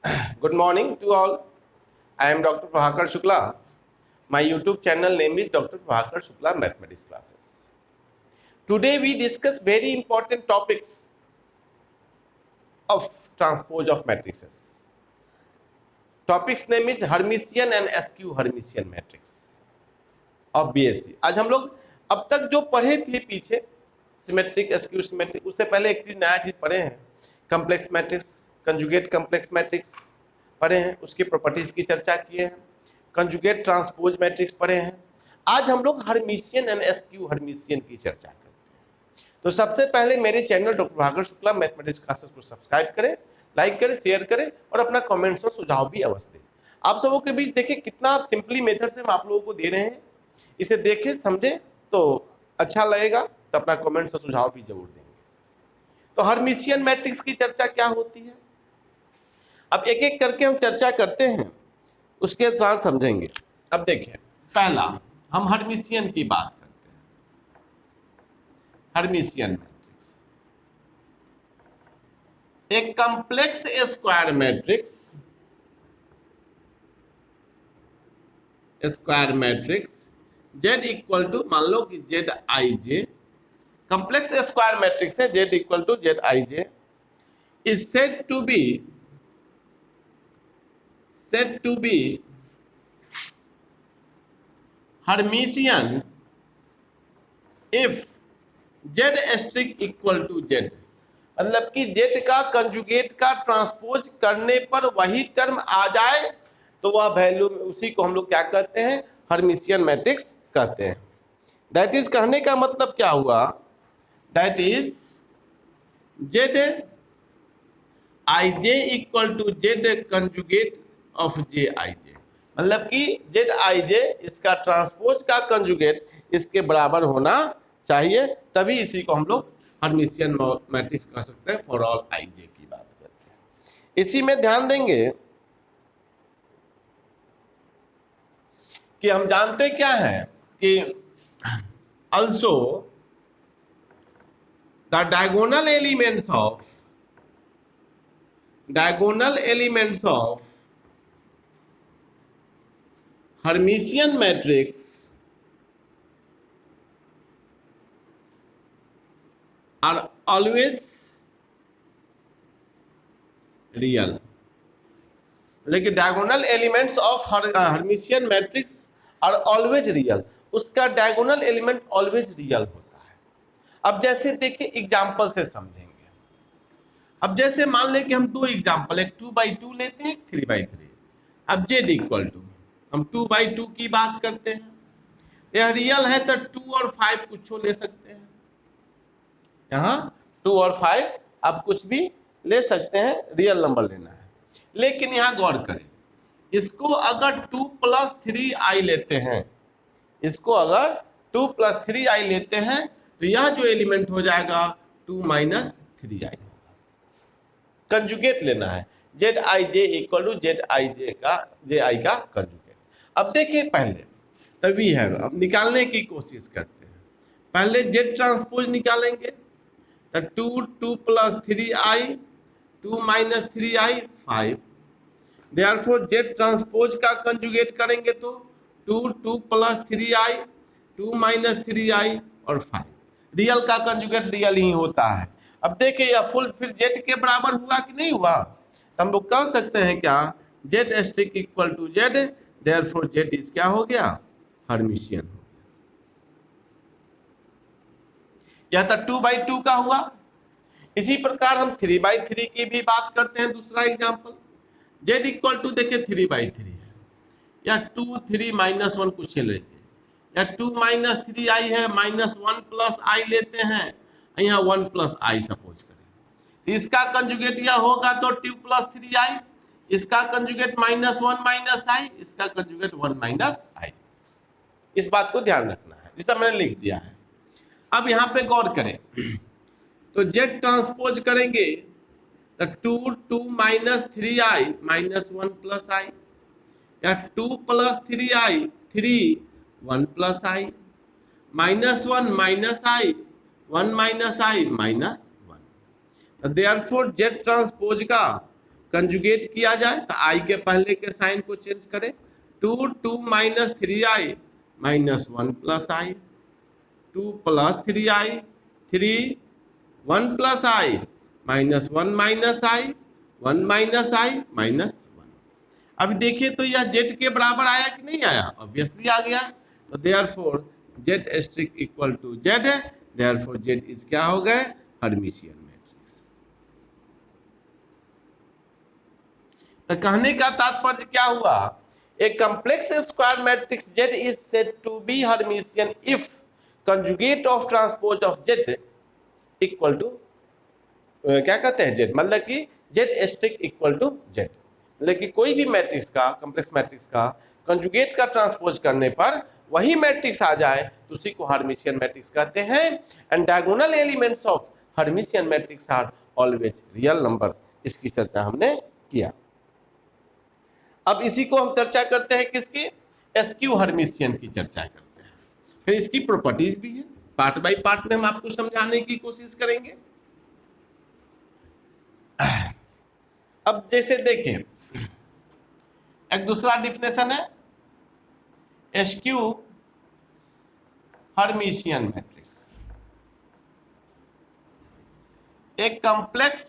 Good morning to all. I am Dr. Prabhakar Shukla. My YouTube channel name is Dr. Prabhakar Shukla Mathematics Classes. Today we discuss very important topics of transpose of matrices. Topic's name is Hermitian and Askew Hermitian matrix of BSc. आज हम लोग अब तक जो पढ़े थे पीछे symmetric askew symmetric, उससे पहले एक चीज नया चीज पढ़े हैं, complex matrix, conjugate complex matrix पढ़े हैं, उसकी प्रॉपर्टीज की चर्चा किए हैं, कंजुगेट ट्रांसपोज मैट्रिक्स पढ़े हैं। आज हम लोग हर्मिशियन एंड एस्क्यू हर्मिशियन की चर्चा करते हैं। तो सबसे पहले मेरे channel doctor Prabhakar Shukla mathematics classes को सब्सक्राइब करें, लाइक करें, शेयर करें और अपना कमेंट्स और सुझाव भी अवश्य दें। आप सबों के बीच देखिए कितना सिंपली मेथड से हम आप लोगों को दे रहे हैं, इसे देखें समझें तो अच्छा लगेगा, तो अपना कमेंट्स और सुझाव भी जरूर देंगे। तो हर्मिशियन मैट्रिक्स की चर्चा क्या होती है, अब एक एक करके हम चर्चा करते हैं, उसके साथ समझेंगे। अब देखिए, पहला हम हर्मिशियन की बात करते हैं। हर्मिशियन मैट्रिक्स एक complex square matrix Z equal to, मान लो कि Z I J complex square matrix है, Z equal to Z I J is said to be Hermitian if Z स्ट्रिक इक्वल टू Z, मतलब कि Z का conjugate का ट्रांसपोज करने पर वही टर्म आ जाए तो वह वैल्यू, उसी को हम लोग क्या कहते हैं, हर्मिशियन मैट्रिक्स कहते हैं। दैट इज, कहने का मतलब क्या हुआ, that is Z I J equal to Z conjugate of J I J, मतलब कि जेड आई जे इसका ट्रांसपोज का कंजुगेट इसके बराबर होना चाहिए, तभी इसी को हम लोग हर्मिशियन मैट्रिक्स कह सकते हैं। फॉर ऑल आई जे की बात करते हैं। इसी में ध्यान देंगे कि हम जानते क्या है कि also the diagonal elements of Hermitian matrix are always real, लेकिन diagonal elements of Hermitian matrix are always real, उसका डायगोनल एलिमेंट ऑलवेज रियल होता है। अब जैसे देखिए एग्जांपल से समझेंगे। अब जैसे मान लें कि हम दो एग्जांपल, एक 2/2 लेते हैं, एक 3/3। अब जेड इक्वल टू, हम 2/2 की बात करते हैं, यह रियल है तो 2 और 5 कुछ ले सकते हैं, यहाँ 2 और 5 आप कुछ भी ले सकते हैं, रियल नंबर लेना है। लेकिन यहाँ गौर करें, इसको अगर 2 + 3i लेते हैं, इसको अगर 2 + 3i लेते हैं तो यह जो एलिमेंट हो जाएगा 2 - 3i, कंजुगेट लेना है, Z I J equal to Z I J का कंजुगेट। अब देखिए पहले तभी है, अब निकालने की कोशिश करते हैं। पहले जेड ट्रांसपोज निकालेंगे तो 2 + 3i, 2 - 3i 5। Therefore Z transpose का कंजुगेट करेंगे तो 2 + 3i, 2 - 3i और 5। रियल का कंजुगेट रियल ही होता है। अब देखिए यह फुल फिर जेड के बराबर हुआ कि नहीं हुआ, तो हम लोग कह सकते हैं क्या, Z streak equal to Z, therefore Z is क्या हो गया, हर्मिशियन हो गया। यह तो 2/2 का हुआ। इसी प्रकार हम 3/3 की भी बात करते हैं। दूसरा एग्जांपल, जेड इक्वल टू देखिए 3/3 है, या 2 3 - 1 कुछ ले लीजिए, या 2 - 3i है, -1 + i लेते हैं, यहाँ 1 + i सपोज करें, इसका कंजुगेट यह होगा तो 2 + 3i, इसका कंजुगेट -1 - i, इसका कंजुगेट 1 - i। इस बात को ध्यान रखना है, जिसका मैंने लिख दिया है। अब यहाँ पे गौर करें तो जेड ट्रांसपोज करेंगे तो 2 - 3i -1 + i, या 2 + 3i 3 1 + i, -1 - i 1 - i -1। तो देयरफॉर जेड ट्रांसपोज का कंजुगेट किया जाए तो आई के पहले के साइन को चेंज करें, 2 माइनस 3i माइनस 1 प्लस आई, 2 प्लस 3i 3 1 प्लस आई माइनस 1 माइनस आई 1 माइनस आई माइनस 1। अब देखिए तो यह जेड के बराबर आया कि नहीं आया, ऑब्वियसली आ गया। तो therefore Z streak equal to Z है, देयरफॉर जेड इज क्या हो गए, हर्मिशियन मैट्रिक्स। तो कहने का तात्पर्य क्या हुआ, a complex square matrix Z is said to be Hermitian if conjugate of transpose of Z equal to क्या कहते हैं जेड, मतलब कि Z streak equal to Z, मतलब कि कोई भी मैट्रिक्स का, कॉम्प्लेक्स मैट्रिक्स का कंजुगेट का ट्रांसपोज करने पर वही मैट्रिक्स आ जाए तो उसी को हर्मिशियन मैट्रिक्स कहते हैं। And diagonal elements of Hermitian matrix are always real numbers, इसकी चर्चा हमने किया। अब इसी को हम चर्चा करते हैं किसकी, एसक्यू हर्मिशियन की चर्चा करते हैं। फिर इसकी प्रॉपर्टीज भी है, पार्ट बाय पार्ट में हम आपको समझाने की कोशिश करेंगे। अब जैसे देखें, एक दूसरा डिफिनेशन है एसक्यू हर्मिशियन मैट्रिक्स। एक complex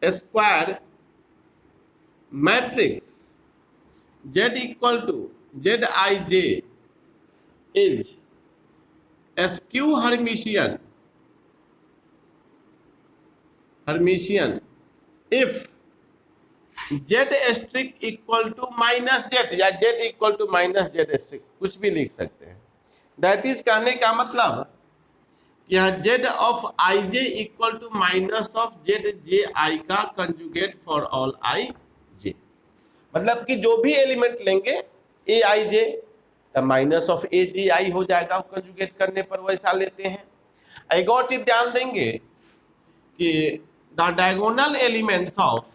square matrix Z equal to Zij is skew Hermitian if Z streak equal to minus Z या Z equal to minus Z star, कुछ भी लिख सकते हैं। दैट इज कहने का मतलब यह Z of I J equal to minus of Z J I का conjugate for all I J, मतलब कि जो भी एलिमेंट लेंगे ए आई जे तो माइनस ऑफ ए जे आई हो जाएगा, कंजुगेट करने पर वैसा लेते हैं। एक और चीज ध्यान देंगे कि the diagonal elements of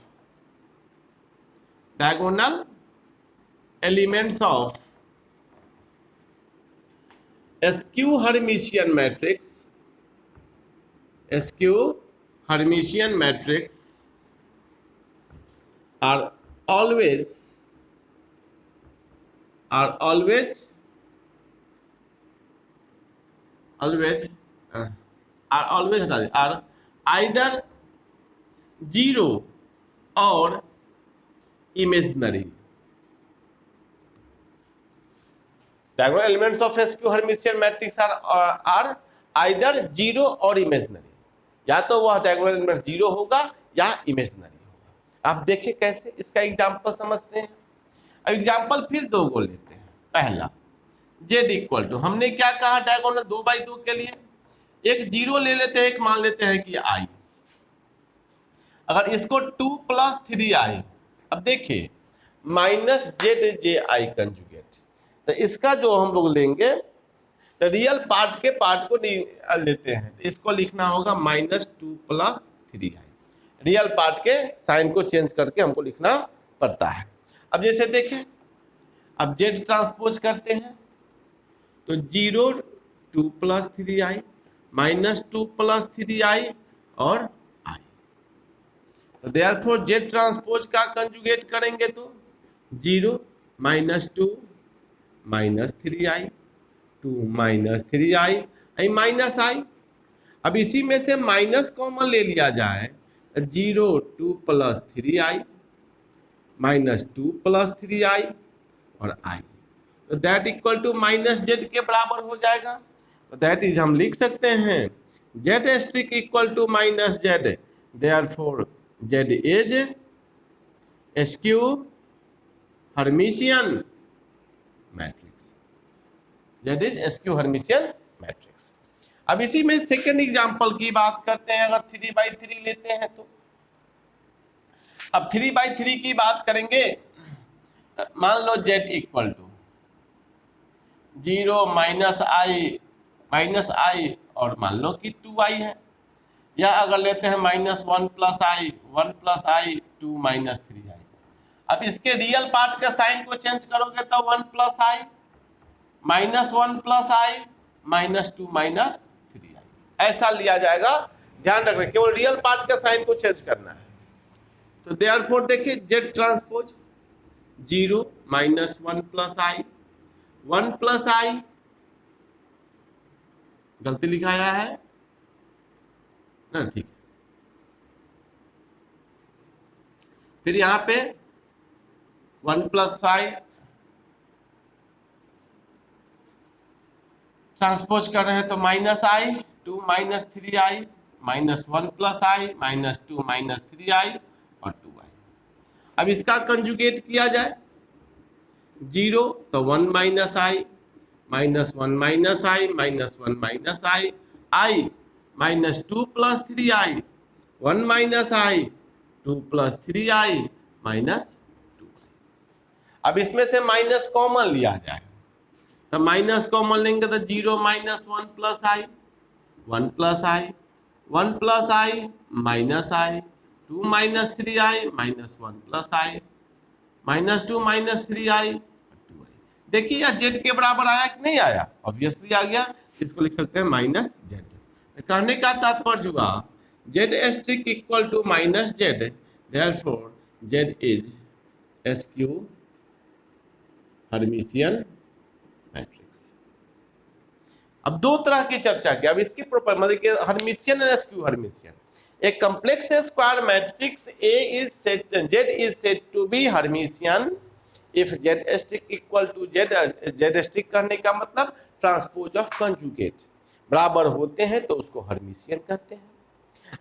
SQ Hermitian matrix are always either zero or imaginary. Diagonal elements of SQ Hermitian matrix are either zero or imaginary. या तो वह डायगोनल एलिमेंट जीरो होगा या इमेजिनरी होगा। आप देखिए कैसे, इसका एग्जांपल समझते हैं। अब एग्जांपल फिर दो को लेते हैं। पहला जेड इक्वल टू, हमने क्या कहा डायगोनल 2x2 के लिए, एक जीरो ले लेते हैं, एक मान लेते हैं कि आई। अगर इसको 2 + 3i, अब देखिए माइनस जेड जे आई कंजुगेट, तो इसका जो हम लोग लेंगे तो रियल पार्ट को लेते हैं, तो इसको लिखना होगा -2 + 3i। रियल पार्ट के साइन को चेंज करके हमको लिखना पड़ता है। अब जैसे देखें, अब जेड ट्रांसपोज करते हैं तो 0 2 + 3i -2 + 3i और i, तो देयरफॉर जेड ट्रांसपोज का कंजुगेट करेंगे तो 0 -2 -3i 2 -3i -i। अब इसी में से माइनस कॉमन ले लिया जाए, 0 2 + 3i -2 + 3i और i, तो दैट इक्वल टू -z के बराबर हो जाएगा। तो दैट इज हम लिख सकते हैं Z streak equal to -z, therefore z is skew Hermitian matrix. Z is skew Hermitian matrix. अब इसी में सेकेंड एग्जांपल की बात करते हैं। अगर 3x3 लेते हैं तो अब 3x3 की बात करेंगे, मान लो Z इक्वल टू 0 -i और मान लो कि 2i है, या अगर लेते हैं -1 + i 1 + i 2 -3i। अब इसके रियल पार्ट के साइन को चेंज करोगे तो 1 + i -1 + i -2 -3i ऐसा लिया जाएगा ध्यान रखना, केवल रियल पार्ट का साइन को चेंज करना है। तो देयरफॉर देखिए जेड ट्रांसपोज 0 माइनस 1 प्लस आई, 1 प्लस आई गलती लिखाया है ना, ठीक है। फिर यहां पे 1 प्लस आई ट्रांसपोज कर रहे हैं तो माइनस आई, 2 माइनस 3 आई, माइनस 1 प्लस आई, माइनस 2 माइनस 3 आई और 2 आई। अब इसका कंजुगेट किया जाए, 0 तो 1 माइनस आई, माइनस 1 माइनस आई, माइनस 1 माइनस आई माइनस 2 प्लस 3 आई, 1 माइनस आई, 2 प्लस 3 आई माइनस 2 आई। अब इसमें से माइनस कॉमन लिया जाए, तो माइनस कॉमन लेंगे तो 0 माइनस 1 प्लस आई, 1 प्लस आई, 1 प्लस आई माइनस आई, 2 माइनस 3 आई माइनस 1 प्लस आई, माइनस 2 माइनस 3 आई 2 आई। देखिए यह जेड के बराबर आया कि नहीं आया, ऑब्वियसली आ गया, इसको लिख सकते हैं माइनस जेड। कहने का तात्पर्य हुआ Z streak equal to minus Z, therefore Z is skew Hermitian matrix. अब दो तरह की चर्चा की, अब इसकी प्रॉपर्टी मतलब कि Hermitian and SQ Hermitian. A complex square matrix A is said, Z is said to be Hermitian if Z strict equal to Z, Z strict करने का मतलब ट्रांसपोज ऑफ कंजुगेट बराबर होते हैं तो उसको हर्मिशियन कहते हैं।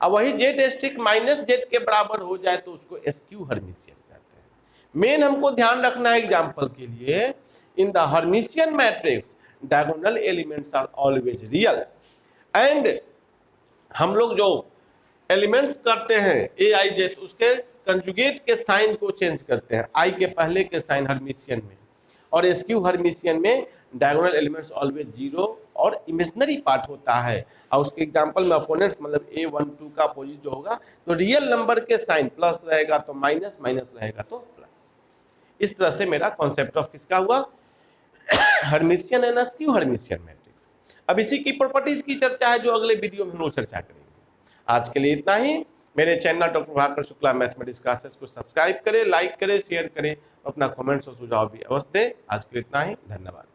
अब वही Z strict माइनस Z के बराबर हो जाए तो उसको एसक्यू हर्मिशियन कहते हैं। मेन हमको ध्यान रखना है एग्जाम्पल के लिए, in the Hermitian matrix diagonal elements are always real, and हम लोग जो एलिमेंट्स करते हैं ए आई जे, तो उसके कंजुगेट के साइन को चेंज करते हैं, आई के पहले के साइन हर्मिशियन में, और एसक्यू हर्मिशियन में डायगोनल एलिमेंट्स ऑलवेज 0 और इमेजिनरी पार्ट होता है। और उसके एग्जांपल में अपोनेंट्स मतलब A12 का अपोजिट जो होगा तो रियल नंबर के साइन प्लस रहेगा तो माइनस, माइनस रहेगा तो प्लस। इस तरह से मेरा कॉन्सेप्ट ऑफ किसका हुआ, Hermitian and SQ Hermitian matrix. अब इसी की प्रॉपर्टीज की चर्चा है जो अगले वीडियो में हम लोग चर्चा करेंगे। आज के लिए इतना ही। मेरे channel doctor Prabhakar Shukla mathematics classes को सब्सक्राइब करें, लाइक करें, शेयर करें, अपना कमेंट्स और सुझाव भी अवश्य दें। आज के लिए इतना ही, धन्यवाद।